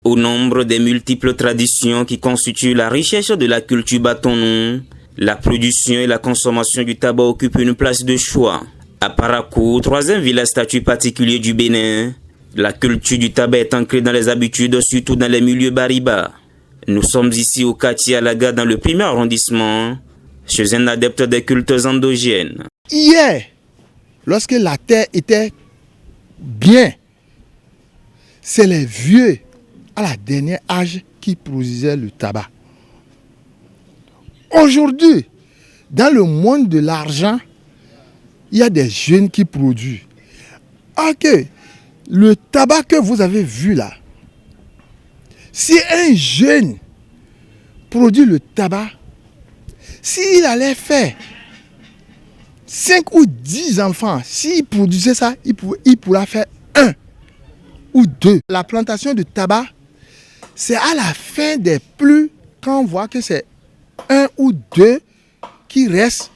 Au nombre des multiples traditions qui constituent la richesse de la culture Batonou, la production et la consommation du tabac occupent une place de choix. À Parakou, troisième village statut particulier du Bénin, la culture du tabac est ancrée dans les habitudes, surtout dans les milieux bariba. Nous sommes ici au quartier Alaga, dans le 1er arrondissement, chez un adepte des cultes endogènes. Hier, lorsque la terre était bien, c'est les vieux à la dernière âge qui produisaient le tabac. Aujourd'hui, dans le monde de l'argent, il y a des jeunes qui produisent. Ok, le tabac que vous avez vu là, si un jeune produit le tabac, s'il allait faire 5 ou 10 enfants, s'il produisait ça, il pourra faire 1 ou 2. La plantation de tabac, c'est à la fin des pluies, quand on voit que c'est 1 ou 2 qui restent,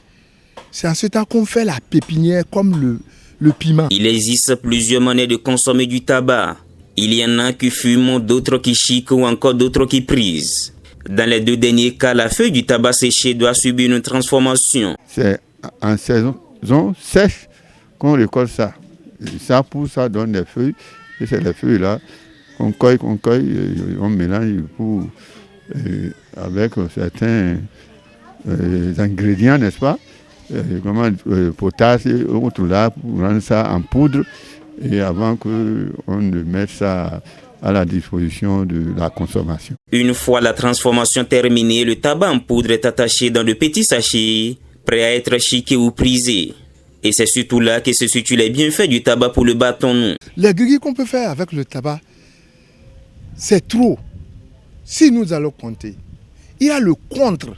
c'est en ce temps qu'on fait la pépinière comme le piment. Il existe plusieurs manières de consommer du tabac. Il y en a qui fument, d'autres qui chiquent ou encore d'autres qui prisent. Dans les deux derniers cas, la feuille du tabac séché doit subir une transformation. C'est en saison sèche qu'on récolte ça. Et ça pousse, ça donne des feuilles. Et c'est les feuilles là qu'on cueille, on mélange avec certains ingrédients, n'est-ce pas? Potasse et autres là, pour rendre ça en poudre. Et avant qu'on ne mette ça à la disposition de la consommation. Une fois la transformation terminée, le tabac en poudre est attaché dans de petits sachets, prêts à être chiqués ou prisés. Et c'est surtout là que se situent les bienfaits du tabac pour le Batonou. Les gris qu'on peut faire avec le tabac, c'est trop. Si nous allons compter, il y a le contre,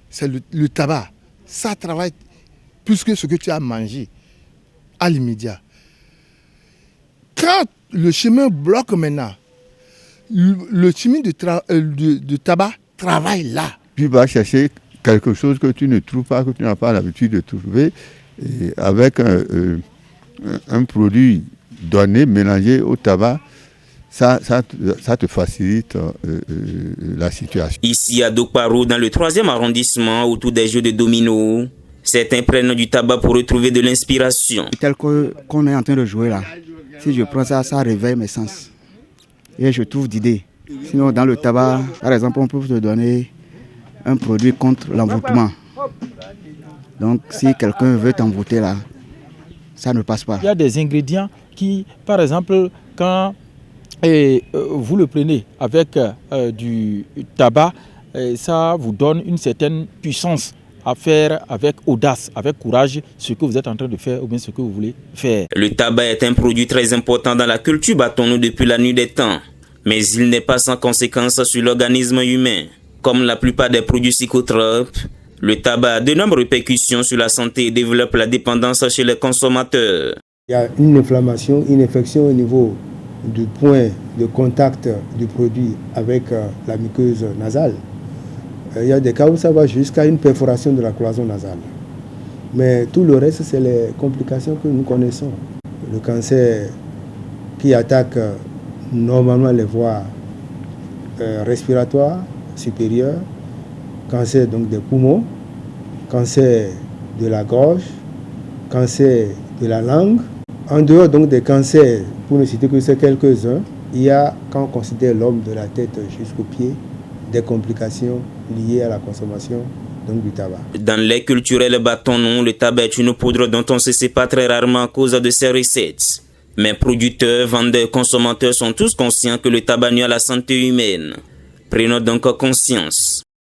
c'est le tabac. Ça travaille plus que ce que tu as mangé à l'immédiat. Quand le chemin bloque maintenant, le chemin de tabac travaille là. Tu vas chercher quelque chose que tu ne trouves pas, que tu n'as pas l'habitude de trouver, et avec un produit donné, mélangé au tabac, ça te facilite la situation. Ici à Dokparo, dans le 3e arrondissement, autour des jeux de dominos, certains prennent du tabac pour retrouver de l'inspiration. Tel qu'on est en train de jouer là, si je prends ça, ça réveille mes sens. Et je trouve d'idées. Sinon, dans le tabac, par exemple, on peut te donner un produit contre l'envoûtement. Donc, si quelqu'un veut t'envoûter là, ça ne passe pas. Il y a des ingrédients qui, par exemple, quand vous le prenez avec du tabac, ça vous donne une certaine puissance à faire avec audace, avec courage, ce que vous êtes en train de faire ou bien ce que vous voulez faire. Le tabac est un produit très important dans la culture Batonou depuis la nuit des temps. Mais il n'est pas sans conséquences sur l'organisme humain. Comme la plupart des produits psychotropes, le tabac a d'énormes répercussions sur la santé et développe la dépendance chez les consommateurs. Il y a une inflammation, une infection au niveau du point de contact du produit avec la muqueuse nasale. Il y a des cas où ça va jusqu'à une perforation de la cloison nasale. Mais tout le reste, c'est les complications que nous connaissons. Le cancer qui attaque normalement les voies respiratoires supérieures, cancer donc des poumons, cancer de la gorge, cancer de la langue. En dehors donc des cancers, pour ne citer que ces quelques-uns, il y a, quand on considère l'homme de la tête jusqu'aux pieds, des complications liées à la consommation donc du tabac. Dans les culturels Batonou, le tabac est une poudre dont on se sépare très rarement à cause de ses recettes. Mais producteurs, vendeurs, consommateurs sont tous conscients que le tabac nuit à la santé humaine. Prenons donc conscience.